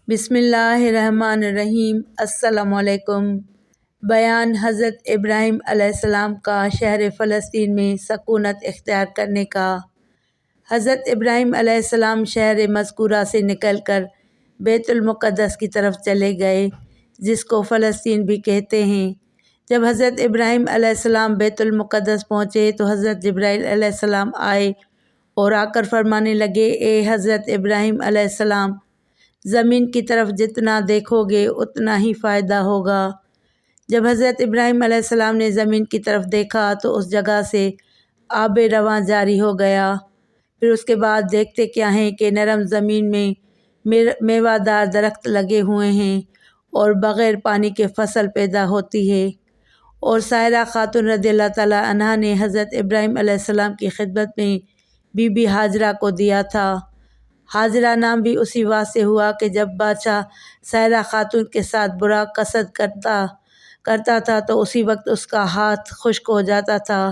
بسم اللہ الرحمن الرحیم۔ السلام علیکم۔ بیان حضرت ابراہیم علیہ السلام کا شہر فلسطین میں سکونت اختیار کرنے کا۔ حضرت ابراہیم علیہ السلام شہر مذکورہ سے نکل کر بیت المقدس کی طرف چلے گئے، جس کو فلسطین بھی کہتے ہیں۔ جب حضرت ابراہیم علیہ السلام بیت المقدس پہنچے تو حضرت جبرائیل علیہ السلام آئے اور آ کر فرمانے لگے، اے حضرت ابراہیم علیہ السلام، زمین کی طرف جتنا دیکھو گے اتنا ہی فائدہ ہوگا۔ جب حضرت ابراہیم علیہ السلام نے زمین کی طرف دیکھا تو اس جگہ سے آب رواں جاری ہو گیا۔ پھر اس کے بعد دیکھتے کیا ہیں کہ نرم زمین میں میوہ دار درخت لگے ہوئے ہیں اور بغیر پانی کے فصل پیدا ہوتی ہے۔ اور سائرہ خاتون رضی اللہ تعالیٰ عنہا نے حضرت ابراہیم علیہ السلام کی خدمت میں بی بی ہاجرہ کو دیا تھا۔ ہاجرہ نام بھی اسی واسطے ہوا کہ جب بادشاہ سائرہ خاتون کے ساتھ برا قصد کرتا تھا تو اسی وقت اس کا ہاتھ خشک ہو جاتا تھا۔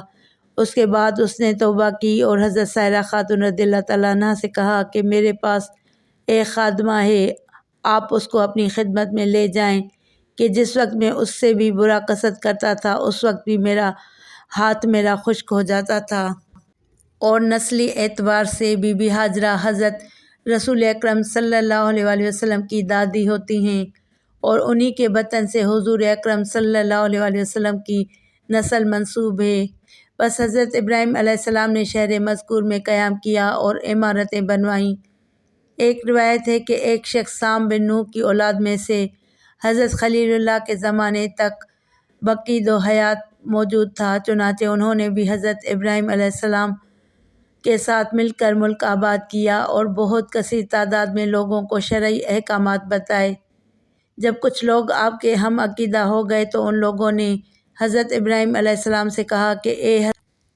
اس کے بعد اس نے توبہ کی اور حضرت سائرہ خاتون رضی اللہ تعالیٰ عنہا سے کہا کہ میرے پاس ایک خادمہ ہے، آپ اس کو اپنی خدمت میں لے جائیں کہ جس وقت میں اس سے بھی برا قصد کرتا تھا اس وقت بھی ہاتھ میرا خشک ہو جاتا تھا۔ اور نسلی اعتبار سے بی بی ہاجرہ حضرت رسول اکرم صلی اللہ علیہ وآلہ وسلم کی دادی ہوتی ہیں اور انہی کے بطن سے حضور اکرم صلی اللہ علیہ وآلہ وسلم کی نسل منسوب ہے۔ بس حضرت ابراہیم علیہ السلام نے شہر مذکور میں قیام کیا اور عمارتیں بنوائیں۔ ایک روایت ہے کہ ایک شخص سام بن نوح کی اولاد میں سے حضرت خلیل اللہ کے زمانے تک بقید و حیات موجود تھا، چنانچہ انہوں نے بھی حضرت ابراہیم علیہ السلام کے ساتھ مل کر ملک آباد کیا اور بہت کثیر تعداد میں لوگوں کو شرعی احکامات بتائے۔ جب کچھ لوگ آپ کے ہم عقیدہ ہو گئے تو ان لوگوں نے حضرت ابراہیم علیہ السلام سے کہا کہ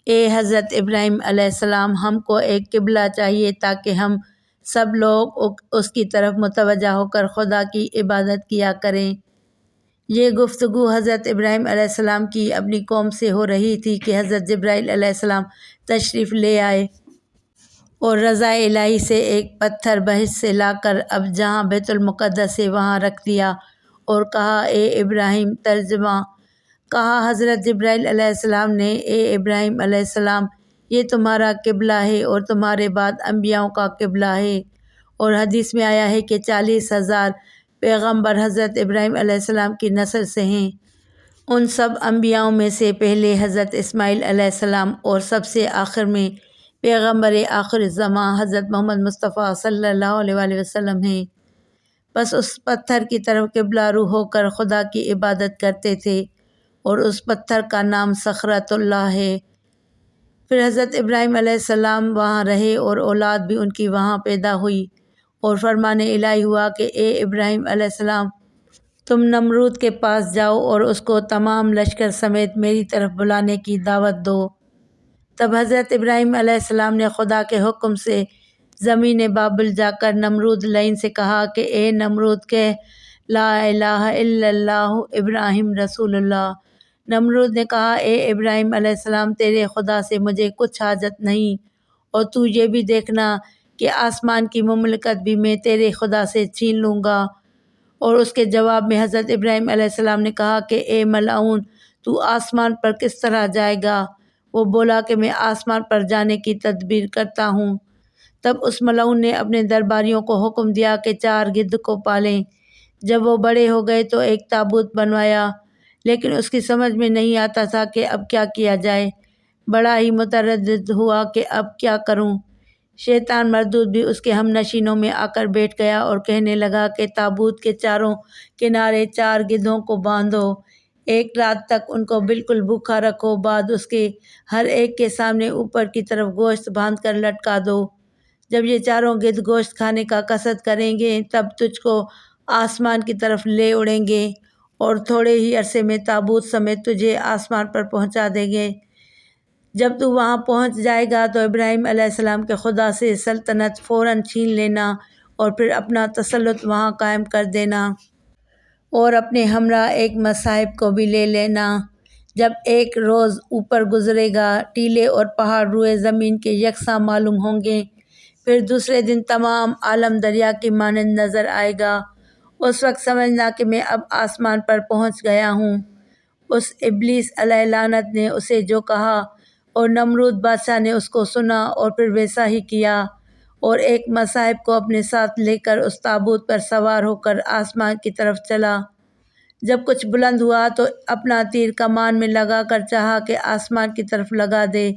اے حضرت ابراہیم علیہ السلام، ہم کو ایک قبلہ چاہیے تاکہ ہم سب لوگ اس کی طرف متوجہ ہو کر خدا کی عبادت کیا کریں۔ یہ گفتگو حضرت ابراہیم علیہ السلام کی اپنی قوم سے ہو رہی تھی کہ حضرت جبرائیل علیہ السلام تشریف لے آئے اور رضا الہی سے ایک پتھر بہشت سے لا کر اب جہاں بیت المقدس ہے وہاں رکھ دیا اور کہا، اے ابراہیم۔ ترجمہ: کہا حضرت جبرائیل علیہ السلام نے، اے ابراہیم علیہ السلام، یہ تمہارا قبلہ ہے اور تمہارے بعد انبیاؤں کا قبلہ ہے۔ اور حدیث میں آیا ہے کہ 40,000 پیغمبر حضرت ابراہیم علیہ السلام کی نسل سے ہیں۔ ان سب انبیاؤں میں سے پہلے حضرت اسماعیل علیہ السلام اور سب سے آخر میں پیغمبر آخر الزماں حضرت محمد مصطفیٰ صلی اللہ علیہ وآلہ وسلم ہیں۔ بس اس پتھر کی طرف قبلہ رو ہو کر خدا کی عبادت کرتے تھے اور اس پتھر کا نام صخرۃ اللہ ہے۔ پھر حضرت ابراہیم علیہ السلام وہاں رہے اور اولاد بھی ان کی وہاں پیدا ہوئی اور فرمان الہی ہوا کہ اے ابراہیم علیہ السلام، تم نمرود کے پاس جاؤ اور اس کو تمام لشکر سمیت میری طرف بلانے کی دعوت دو۔ تب حضرت ابراہیم علیہ السلام نے خدا کے حکم سے زمین بابل جا کر نمرود لعین سے کہا کہ اے نمرود، کہہ لا الہ الا اللہ ابراہیم رسول اللہ۔ نمرود نے کہا، اے ابراہیم علیہ السلام، تیرے خدا سے مجھے کچھ حاجت نہیں، اور تو یہ بھی دیکھنا کہ آسمان کی مملکت بھی میں تیرے خدا سے چھین لوں گا۔ اور اس کے جواب میں حضرت ابراہیم علیہ السلام نے کہا کہ اے ملعون، تو آسمان پر کس طرح جائے گا؟ وہ بولا کہ میں آسمان پر جانے کی تدبیر کرتا ہوں۔ تب اس ملعون نے اپنے درباریوں کو حکم دیا کہ 4 گدھ کو پالیں۔ جب وہ بڑے ہو گئے تو ایک تابوت بنوایا، لیکن اس کی سمجھ میں نہیں آتا تھا کہ اب کیا کیا جائے۔ بڑا ہی متردد ہوا کہ اب کیا کروں۔ شیطان مردود بھی اس کے ہم نشینوں میں آ کر بیٹھ گیا اور کہنے لگا کہ تابوت کے چاروں کنارے 4 گدھوں کو باندھو، ایک رات تک ان کو بالکل بھوکا رکھو، بعد اس کے ہر ایک کے سامنے اوپر کی طرف گوشت باندھ کر لٹکا دو۔ جب یہ چاروں گدھ گوشت کھانے کا قصد کریں گے تب تجھ کو آسمان کی طرف لے اڑیں گے اور تھوڑے ہی عرصے میں تابوت سمیت تجھے آسمان پر پہنچا دیں گے۔ جب تو وہاں پہنچ جائے گا تو ابراہیم علیہ السلام کے خدا سے سلطنت فوراً چھین لینا اور پھر اپنا تسلط وہاں قائم کر دینا، اور اپنے ہمراہ ایک مصاحب کو بھی لے لینا۔ جب ایک روز اوپر گزرے گا، ٹیلے اور پہاڑ روئے زمین کے یکساں معلوم ہوں گے، پھر دوسرے دن تمام عالم دریا کی مانند نظر آئے گا، اس وقت سمجھنا کہ میں اب آسمان پر پہنچ گیا ہوں۔ اس ابلیس علیہ لعنت نے اسے جو کہا اور نمرود بادشاہ نے اس کو سنا اور پھر ویسا ہی کیا، اور ایک مصاحب کو اپنے ساتھ لے کر اس تابوت پر سوار ہو کر آسمان کی طرف چلا۔ جب کچھ بلند ہوا تو اپنا تیر کمان میں لگا کر چاہا کہ آسمان کی طرف لگا دے۔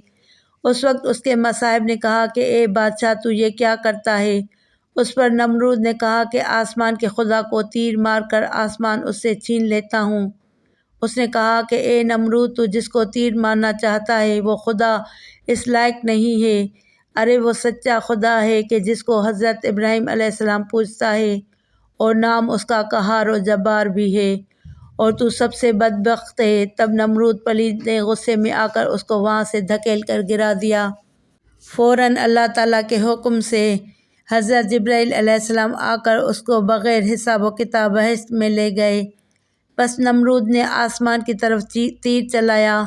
اس وقت اس کے مصاحب نے کہا کہ اے بادشاہ تو یہ کیا کرتا ہے؟ اس پر نمرود نے کہا کہ آسمان کے خدا کو تیر مار کر آسمان اس سے چھین لیتا ہوں۔ اس نے کہا کہ اے نمرود تو جس کو تیر مارنا چاہتا ہے وہ خدا اس لائق نہیں ہے، ارے وہ سچا خدا ہے کہ جس کو حضرت ابراہیم علیہ السلام پوجتا ہے اور نام اس کا قہار و جبار بھی ہے، اور تو سب سے بدبخت ہے۔ تب نمرود پلید نے غصے میں آ کر اس کو وہاں سے دھکیل کر گرا دیا۔ فوراً اللہ تعالیٰ کے حکم سے حضرت جبرائیل علیہ السلام آ کر اس کو بغیر حساب و کتاب بہشت میں لے گئے۔ بس نمرود نے آسمان کی طرف تیر چلایا۔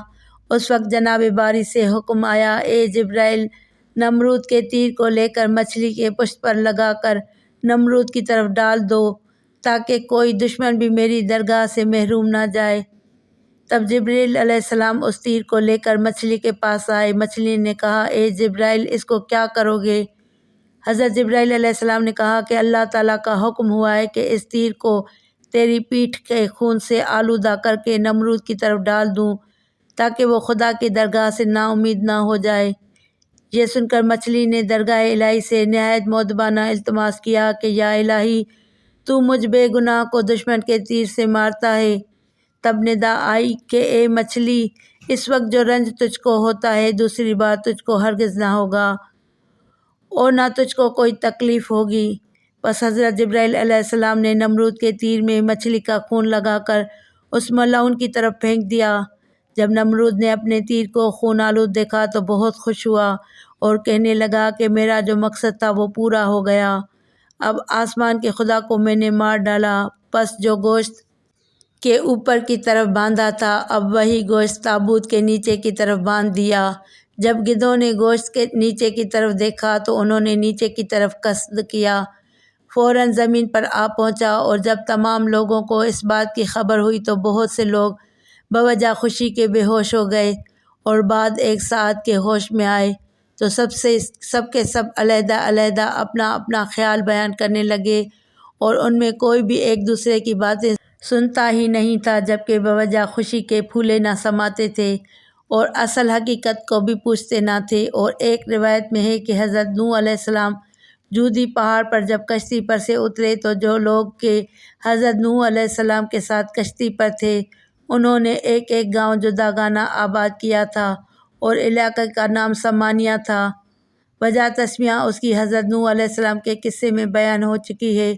اس وقت جناب باری سے حکم آیا، اے جبرائیل، نمرود کے تیر کو لے کر مچھلی کے پشت پر لگا کر نمرود کی طرف ڈال دو تاکہ کوئی دشمن بھی میری درگاہ سے محروم نہ جائے۔ تب جبرائیل علیہ السلام اس تیر کو لے کر مچھلی کے پاس آئے۔ مچھلی نے کہا، اے جبرائیل، اس کو کیا کرو گے؟ حضرت جبرائیل علیہ السلام نے کہا کہ اللہ تعالیٰ کا حکم ہوا ہے کہ اس تیر کو تیری پیٹھ کے خون سے آلودہ کر کے نمرود کی طرف ڈال دوں تاکہ وہ خدا کی درگاہ سے نا امید نہ ہو جائے۔ یہ سن کر مچھلی نے درگاہ الہی سے نہایت مؤدبانہ التماس کیا کہ یا الہی، تو مجھ بے گناہ کو دشمن کے تیر سے مارتا ہے۔ تب ندا آئی کہ اے مچھلی، اس وقت جو رنج تجھ کو ہوتا ہے دوسری بار تجھ کو ہرگز نہ ہوگا اور نہ تجھ کو کوئی تکلیف ہوگی۔ بس حضرت جبرائیل علیہ السلام نے نمرود کے تیر میں مچھلی کا خون لگا کر اس ملعون کی طرف پھینک دیا۔ جب نمرود نے اپنے تیر کو خون آلود دیکھا تو بہت خوش ہوا اور کہنے لگا کہ میرا جو مقصد تھا وہ پورا ہو گیا، اب آسمان کے خدا کو میں نے مار ڈالا۔ پس جو گوشت کے اوپر کی طرف باندھا تھا اب وہی گوشت تابوت کے نیچے کی طرف باندھ دیا۔ جب گدھوں نے گوشت کے نیچے کی طرف دیکھا تو انہوں نے نیچے کی طرف قصد کیا، فوراً زمین پر آ پہنچا، اور جب تمام لوگوں کو اس بات کی خبر ہوئی تو بہت سے لوگ بوجہ خوشی کے بے ہوش ہو گئے، اور بعد ایک ساعت کے ہوش میں آئے تو سب کے سب علیحدہ علیحدہ اپنا اپنا خیال بیان کرنے لگے، اور ان میں کوئی بھی ایک دوسرے کی باتیں سنتا ہی نہیں تھا جبکہ بوجہ خوشی کے پھولے نہ سماتے تھے اور اصل حقیقت کو بھی پوچھتے نہ تھے۔ اور ایک روایت میں ہے کہ حضرت نوح علیہ السلام جودی پہاڑ پر جب کشتی پر سے اترے تو جو لوگ کہ حضرت نوح علیہ السلام کے ساتھ کشتی پر تھے انہوں نے ایک ایک گاؤں جداگانہ آباد کیا تھا اور علاقے کا نام سمانیہ تھا۔ وجہ تسمیہ اس کی حضرت نوح علیہ السلام کے قصے میں بیان ہو چکی ہے۔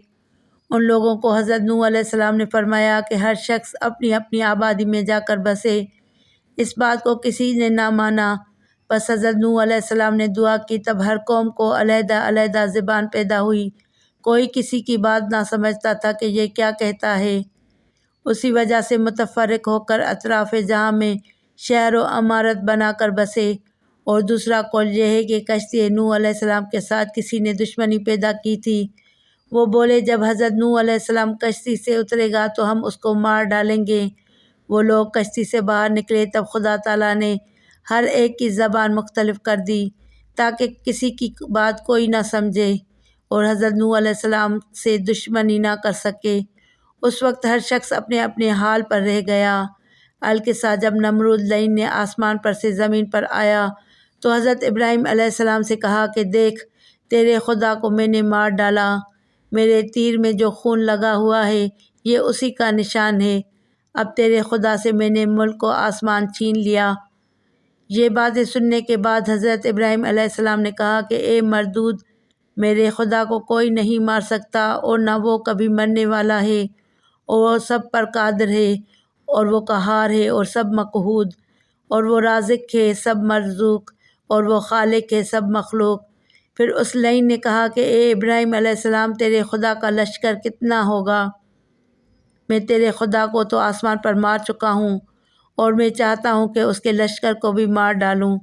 ان لوگوں کو حضرت نوح علیہ السلام نے فرمایا کہ ہر شخص اپنی اپنی آبادی میں جا کر بسے۔ اس بات کو کسی نے نہ مانا۔ بس حضرت نوح علیہ السلام نے دعا کی، تب ہر قوم کو علیحدہ علیحدہ زبان پیدا ہوئی، کوئی کسی کی بات نہ سمجھتا تھا کہ یہ کیا کہتا ہے۔ اسی وجہ سے متفرق ہو کر اطراف جہاں میں شہر و عمارت بنا کر بسے۔ اور دوسرا قول یہ ہے کہ کشتی نوح علیہ السلام کے ساتھ کسی نے دشمنی پیدا کی تھی۔ وہ بولے جب حضرت نوح علیہ السلام کشتی سے اترے گا تو ہم اس کو مار ڈالیں گے۔ وہ لوگ کشتی سے باہر نکلے تب خدا تعالیٰ نے ہر ایک کی زبان مختلف کر دی تاکہ کسی کی بات کوئی نہ سمجھے اور حضرت نوح علیہ السلام سے دشمنی نہ کر سکے۔ اس وقت ہر شخص اپنے اپنے حال پر رہ گیا۔ القصہ جب نمرود لعین نے آسمان پر سے زمین پر آیا تو حضرت ابراہیم علیہ السلام سے کہا کہ دیکھ، تیرے خدا کو میں نے مار ڈالا، میرے تیر میں جو خون لگا ہوا ہے یہ اسی کا نشان ہے، اب تیرے خدا سے میں نے ملک و آسمان چھین لیا۔ یہ باتیں سننے کے بعد حضرت ابراہیم علیہ السلام نے کہا کہ اے مردود، میرے خدا کو کوئی نہیں مار سکتا اور نہ وہ کبھی مرنے والا ہے، اور وہ سب پر قادر ہے، اور وہ قہار ہے اور سب مقہور، اور وہ رازق ہے سب مرزوق، اور وہ خالق ہے سب مخلوق۔ پھر اس لعین نے کہا کہ اے ابراہیم علیہ السلام، تیرے خدا کا لشکر کتنا ہوگا؟ میں تیرے خدا کو تو آسمان پر مار چکا ہوں اور میں چاہتا ہوں کہ اس کے لشکر کو بھی مار ڈالوں۔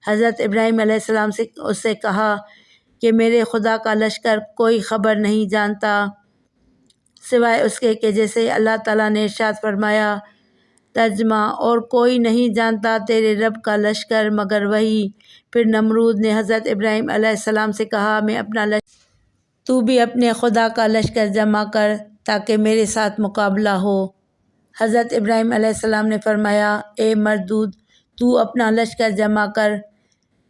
حضرت ابراہیم علیہ السلام سے اس سے کہا کہ میرے خدا کا لشکر کوئی خبر نہیں جانتا، سوائے اس کے کہ جیسے اللہ تعالیٰ نے ارشاد فرمایا۔ ترجمہ: اور کوئی نہیں جانتا تیرے رب کا لشکر مگر وہی۔ پھر نمرود نے حضرت ابراہیم علیہ السلام سے کہا، میں اپنا لشکر، تو بھی اپنے خدا کا لشکر جمع کر تاکہ میرے ساتھ مقابلہ ہو۔ حضرت ابراہیم علیہ السلام نے فرمایا، اے مردود، تو اپنا لشکر جمع کر،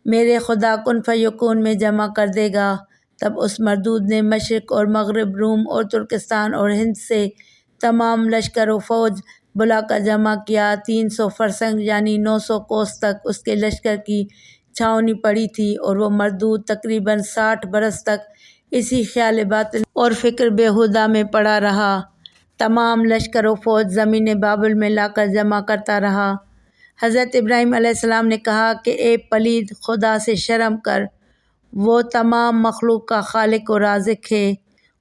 میرے خدا کن فیکون میں جمع کر دے گا۔ تب اس مردود نے مشرق اور مغرب، روم اور ترکستان اور ہند سے تمام لشکر و فوج بلا کر جمع کیا۔ 300 فرسنگ یعنی 900 کوس تک اس کے لشکر کی چھاؤنی پڑی تھی، اور وہ مردود تقریباً 60 برس تک اسی خیال باطل اور فکر بیہودہ میں پڑا رہا۔ تمام لشکر و فوج زمین بابل میں لا کر جمع کرتا رہا۔ حضرت ابراہیم علیہ السلام نے کہا کہ اے پلید، خدا سے شرم کر، وہ تمام مخلوق کا خالق و رازق ہے،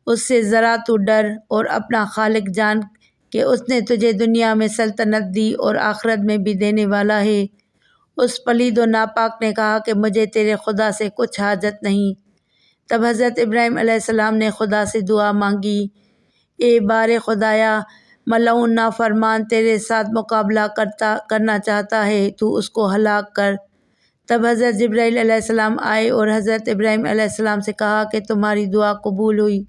اس سے ذرا تو ڈر اور اپنا خالق جان کہ اس نے تجھے دنیا میں سلطنت دی اور آخرت میں بھی دینے والا ہے۔ اس پلید و ناپاک نے کہا کہ مجھے تیرے خدا سے کچھ حاجت نہیں۔ تب حضرت ابراہیم علیہ السلام نے خدا سے دعا مانگی، اے بار خدایا، ملعون نافرمان تیرے ساتھ مقابلہ کرنا چاہتا ہے، تو اس کو ہلاک کر۔ تب حضرت جبرائیل علیہ السلام آئے اور حضرت ابراہیم علیہ السلام سے کہا کہ تمہاری دعا قبول ہوئی۔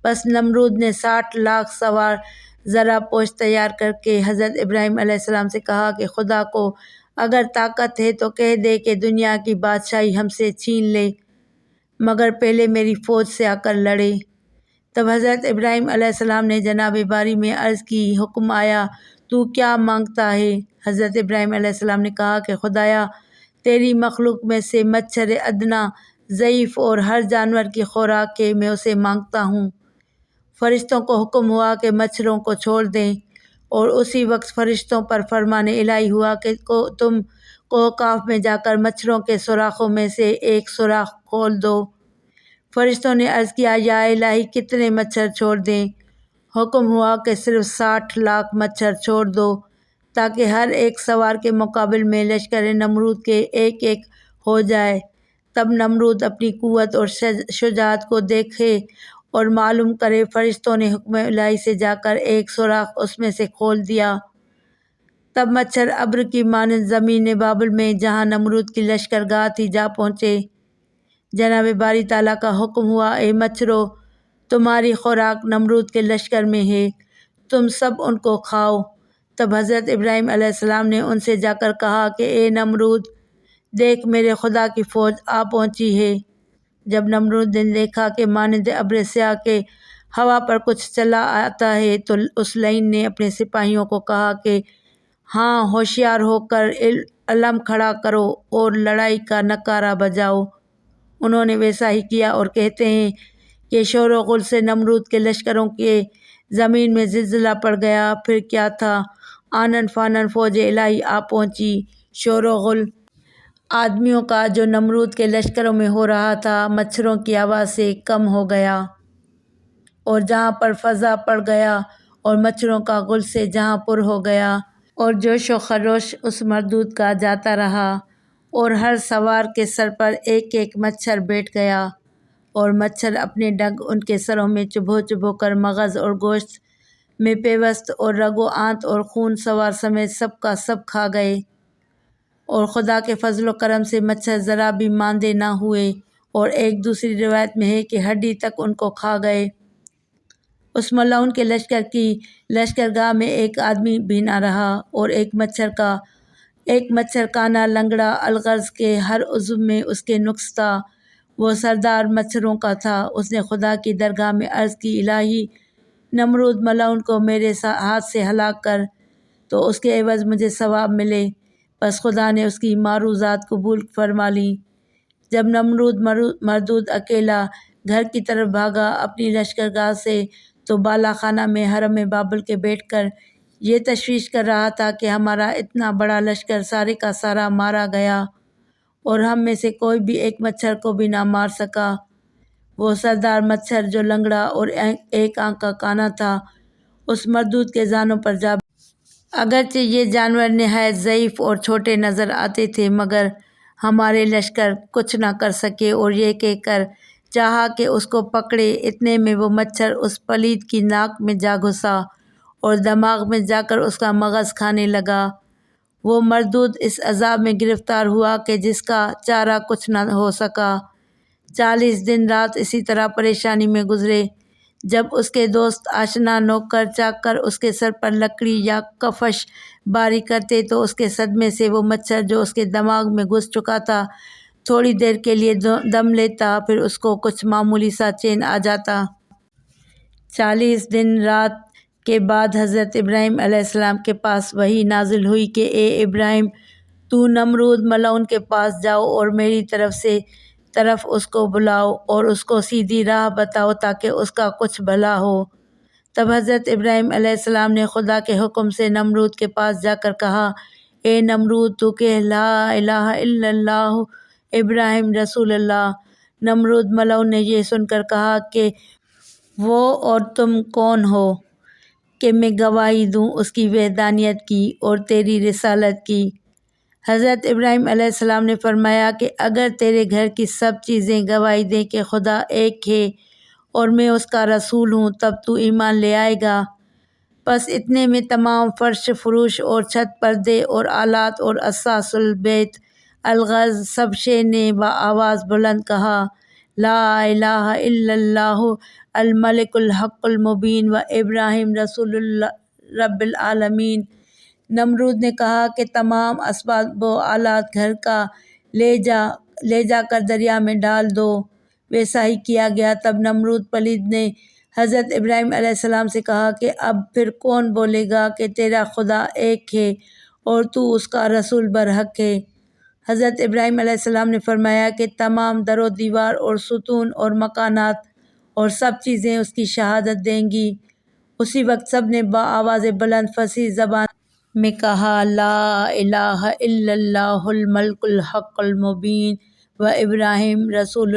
بس نمرود نے 60 لاکھ سوار زرہ پوش تیار کر کے حضرت ابراہیم علیہ السلام سے کہا کہ خدا کو اگر طاقت ہے تو کہہ دے کہ دنیا کی بادشاہی ہم سے چھین لے، مگر پہلے میری فوج سے آ کر لڑے۔ تب حضرت ابراہیم علیہ السلام نے جناب باری میں عرض کی، حکم آیا، تو کیا مانگتا ہے؟ حضرت ابراہیم علیہ السلام نے کہا کہ خدایا، تیری مخلوق میں سے مچھر ادنیٰ ضعیف اور ہر جانور کی خوراک ہے، میں اسے مانگتا ہوں۔ فرشتوں کو حکم ہوا کہ مچھروں کو چھوڑ دیں، اور اسی وقت فرشتوں پر فرمان الہی ہوا کہ تم کوہ کاف میں جا کر مچھروں کے سوراخوں میں سے ایک سوراخ کھول دو۔ فرشتوں نے عرض کیا، یا الہی، کتنے مچھر چھوڑ دیں؟ حکم ہوا کہ صرف 60 لاکھ مچھر چھوڑ دو، تاکہ ہر ایک سوار کے مقابل میں لشکر نمرود کے ایک ایک ہو جائے۔ تب نمرود اپنی قوت اور شجاعت کو دیکھے اور معلوم کرے۔ فرشتوں نے حکم الہی سے جا کر ایک سوراخ اس میں سے کھول دیا۔ تب مچھر ابر کی مانند زمین بابل میں جہاں نمرود کی لشکر گاہ تھی جا پہنچے۔ جناب باری تعالیٰ کا حکم ہوا، اے مچھرو، تمہاری خوراک نمرود کے لشکر میں ہے، تم سب ان کو کھاؤ۔ تب حضرت ابراہیم علیہ السلام نے ان سے جا کر کہا کہ اے نمرود، دیکھ میرے خدا کی فوج آ پہنچی ہے۔ جب نمرود نے دیکھا کہ مانند ابر سیاہ کے ہوا پر کچھ چلا آتا ہے، تو اس لعین نے اپنے سپاہیوں کو کہا کہ ہاں، ہوشیار ہو کر علم کھڑا کرو اور لڑائی کا نعرہ بجاؤ۔ انہوں نے ویسا ہی کیا، اور کہتے ہیں کہ شور و غل سے نمرود کے لشکروں کے زمین میں زلزلہ پڑ گیا۔ پھر کیا تھا، آنن فانن فوج الہی آ پہنچی۔ شور و غل آدمیوں کا جو نمرود کے لشکروں میں ہو رہا تھا، مچھروں کی آواز سے کم ہو گیا، اور جہاں پر فضا پڑ گیا، اور مچھروں کا غل سے جہاں پر ہو گیا، اور جوش و خروش اس مردود کا جاتا رہا، اور ہر سوار کے سر پر ایک ایک مچھر بیٹھ گیا، اور مچھر اپنے ڈنک ان کے سروں میں چبھو چبھو کر مغز اور گوشت میں پیوست، اور رگ و آنت اور خون سوار سمیت سب کا سب کھا گئے، اور خدا کے فضل و کرم سے مچھر ذرا بھی ماندے نہ ہوئے، اور ایک دوسری روایت میں ہے کہ ہڈی تک ان کو کھا گئے۔ اس ملعون کے لشکر کی لشکرگاہ میں ایک آدمی بھی نہ رہا، اور ایک مچھر کانا لنگڑا الغرض کے ہر عضو میں اس کے نقص تھا، وہ سردار مچھروں کا تھا۔ اس نے خدا کی درگاہ میں عرض کی، الہی، نمرود ملعون کو میرے ہاتھ سے ہلاک کر، تو اس کے عوض مجھے ثواب ملے۔ بس خدا نے اس کی معروضات قبول فرما لیں۔ جب نمرود مردود اکیلا گھر کی طرف بھاگا اپنی لشکرگاہ سے، تو بالا خانہ میں حرم بابل کے بیٹھ کر یہ تشویش کر رہا تھا کہ ہمارا اتنا بڑا لشکر سارے کا سارا مارا گیا، اور ہم میں سے کوئی بھی ایک مچھر کو بھی نہ مار سکا۔ وہ سردار مچھر جو لنگڑا اور ایک آنکھ کا کانا تھا، اس مردود کے زانوں پر جا اگرچہ یہ جانور نہایت ضعیف اور چھوٹے نظر آتے تھے، مگر ہمارے لشکر کچھ نہ کر سکے، اور یہ کہہ کر چاہا کہ اس کو پکڑے، اتنے میں وہ مچھر اس پلید کی ناک میں جا گھسا اور دماغ میں جا کر اس کا مغز کھانے لگا۔ وہ مردود اس عذاب میں گرفتار ہوا کہ جس کا چارہ کچھ نہ ہو سکا۔ 40 دن رات اسی طرح پریشانی میں گزرے۔ جب اس کے دوست آشنا نوکر چاکر اس کے سر پر لکڑی یا کفش باری کرتے تو اس کے صدمے سے وہ مچھر جو اس کے دماغ میں گھس چکا تھا تھوڑی دیر کے لیے دم لیتا، پھر اس کو کچھ معمولی سا چین آ جاتا۔ 40 دن رات کے بعد حضرت ابراہیم علیہ السلام کے پاس وحی نازل ہوئی کہ اے ابراہیم، تو نمرود ملعون کے پاس جاؤ اور میری طرف اس کو بلاؤ اور اس کو سیدھی راہ بتاؤ تاکہ اس کا کچھ بھلا ہو۔ تب حضرت ابراہیم علیہ السلام نے خدا کے حکم سے نمرود کے پاس جا کر کہا، اے نمرود، تو کہہ لا الہ الا اللہ، ابراہیم رسول اللہ۔ نمرود ملعون نے یہ سن کر کہا کہ وہ اور تم کون ہو کہ میں گواہی دوں اس کی وحدانیت کی اور تیری رسالت کی؟ حضرت ابراہیم علیہ السلام نے فرمایا کہ اگر تیرے گھر کی سب چیزیں گواہی دیں کہ خدا ایک ہے اور میں اس کا رسول ہوں تب تو ایمان لے آئے گا۔ بس اتنے میں تمام فرش فروش اور چھت پردے اور آلات اور اساس البیت الغرض سب شے نے بآواز بلند کہا، لا الہ الا اللہ الملک الحق المبین و ابراہیم رسول رب العالمین۔ نمرود نے کہا کہ تمام اسباب و آلات گھر کا لے جا کر دریا میں ڈال دو۔ ویسا ہی کیا گیا۔ تب نمرود پلید نے حضرت ابراہیم علیہ السلام سے کہا کہ اب پھر کون بولے گا کہ تیرا خدا ایک ہے اور تو اس کا رسول برحق ہے؟ حضرت ابراہیم علیہ السلام نے فرمایا کہ تمام در و دیوار اور ستون اور مکانات اور سب چیزیں اس کی شہادت دیں گی۔ اسی وقت سب نے بآواز بلند فصیح زبان میں کہا، لا الہ الا اللہ الملک الحق المبین و ابراہیم رسول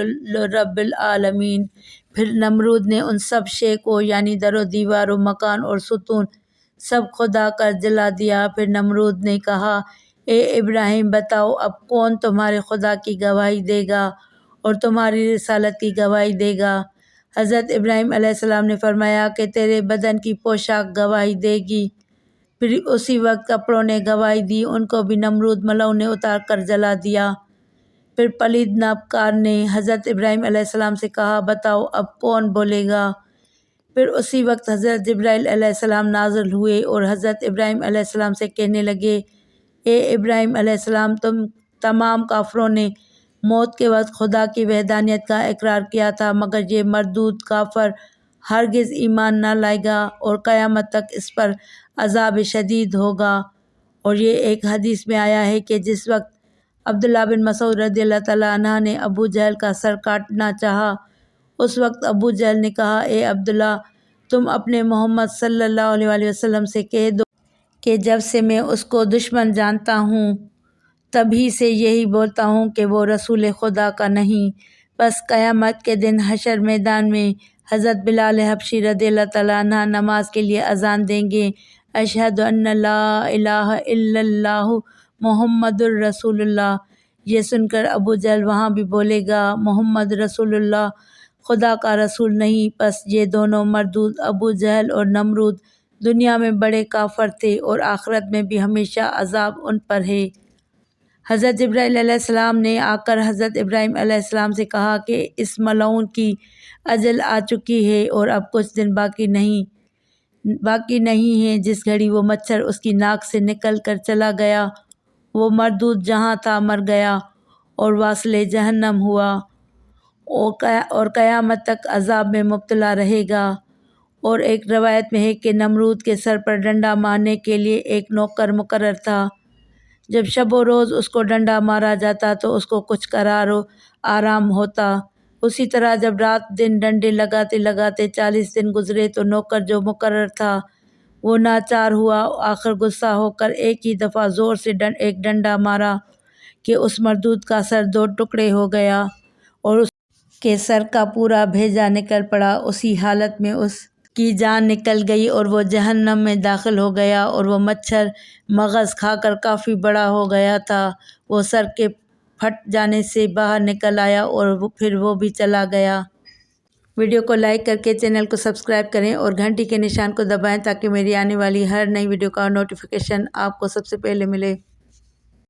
رب العالمین۔ پھر نمرود نے ان سب شے کو یعنی در و دیوار و مکان اور ستون سب خدا کر جلا دیا۔ پھر نمرود نے کہا، اے ابراہیم بتاؤ اب کون تمہارے خدا کی گواہی دے گا اور تمہاری رسالت کی گواہی دے گا؟ حضرت ابراہیم علیہ السلام نے فرمایا کہ تیرے بدن کی پوشاک گواہی دے گی۔ پھر اسی وقت کپڑوں نے گواہی دی، ان کو بھی نمرود ملعون نے اتار کر جلا دیا۔ پھر پلید نابکار نے حضرت ابراہیم علیہ السلام سے کہا، بتاؤ اب کون بولے گا؟ پھر اسی وقت حضرت جبرائیل علیہ السلام نازل ہوئے اور حضرت ابراہیم علیہ السلام سے کہنے لگے، اے ابراہیم علیہ السلام، تمام کافروں نے موت کے وقت خدا کی وحدانیت کا اقرار کیا تھا، مگر یہ مردود کافر ہرگز ایمان نہ لائے گا اور قیامت تک اس پر عذاب شدید ہوگا۔ اور یہ ایک حدیث میں آیا ہے کہ جس وقت عبداللہ بن مسعود رضی اللہ تعالیٰ عنہ نے ابو جہل کا سر کاٹنا چاہا، اس وقت ابو جہل نے کہا، اے عبداللہ، تم اپنے محمد صلی اللہ علیہ وسلم سے کہہ دو کہ جب سے میں اس کو دشمن جانتا ہوں تبھی سے یہی بولتا ہوں کہ وہ رسول خدا کا نہیں۔ بس قیامت کے دن حشر میدان میں حضرت بلال حبشی رضی اللہ تعالیٰ عنہ نماز کے لیے اذان دیں گے، اشہد ان لا الہ الا اللہ محمد الرسول اللہ۔ یہ سن کر ابو جہل وہاں بھی بولے گا، محمد رسول اللہ خدا کا رسول نہیں۔ پس یہ دونوں مردود ابو جہل اور نمرود دنیا میں بڑے کافر تھے اور آخرت میں بھی ہمیشہ عذاب ان پر ہے۔ حضرت جبرائیل علیہ السلام نے آ کر حضرت ابراہیم علیہ السلام سے کہا کہ اس ملعون کی اجل آ چکی ہے اور اب کچھ دن باقی نہیں ہیں۔ جس گھڑی وہ مچھر اس کی ناک سے نکل کر چلا گیا، وہ مردود جہاں تھا مر گیا اور واصل جہنم ہوا اور قیامت تک عذاب میں مبتلا رہے گا۔ اور ایک روایت میں ہے کہ نمرود کے سر پر ڈنڈا مارنے کے لیے ایک نوکر مقرر تھا۔ جب شب و روز اس کو ڈنڈا مارا جاتا تو اس کو کچھ قرار و آرام ہوتا۔ اسی طرح جب رات دن ڈنڈے لگاتے لگاتے 40 دن گزرے تو نوکر جو مقرر تھا وہ ناچار ہوا، آخر غصہ ہو کر ایک ہی دفعہ زور سے ایک ڈنڈا مارا کہ اس مردود کا سر 2 ٹکڑے ہو گیا اور اس کے سر کا پورا بھیجا نکل پڑا۔ اسی حالت میں اس کی جان نکل گئی اور وہ جہنم میں داخل ہو گیا اور وہ مچھر مغز کھا کر کافی بڑا ہو گیا تھا۔ وہ سر کے پھٹ جانے سے باہر نکل آیا اور پھر وہ بھی چلا گیا۔ ویڈیو کو لائک کر کے چینل کو سبسکرائب کریں اور گھنٹی کے نشان کو دبائیں تاکہ میری آنے والی ہر نئی ویڈیو کا نوٹیفیکیشن آپ کو سب سے پہلے ملے۔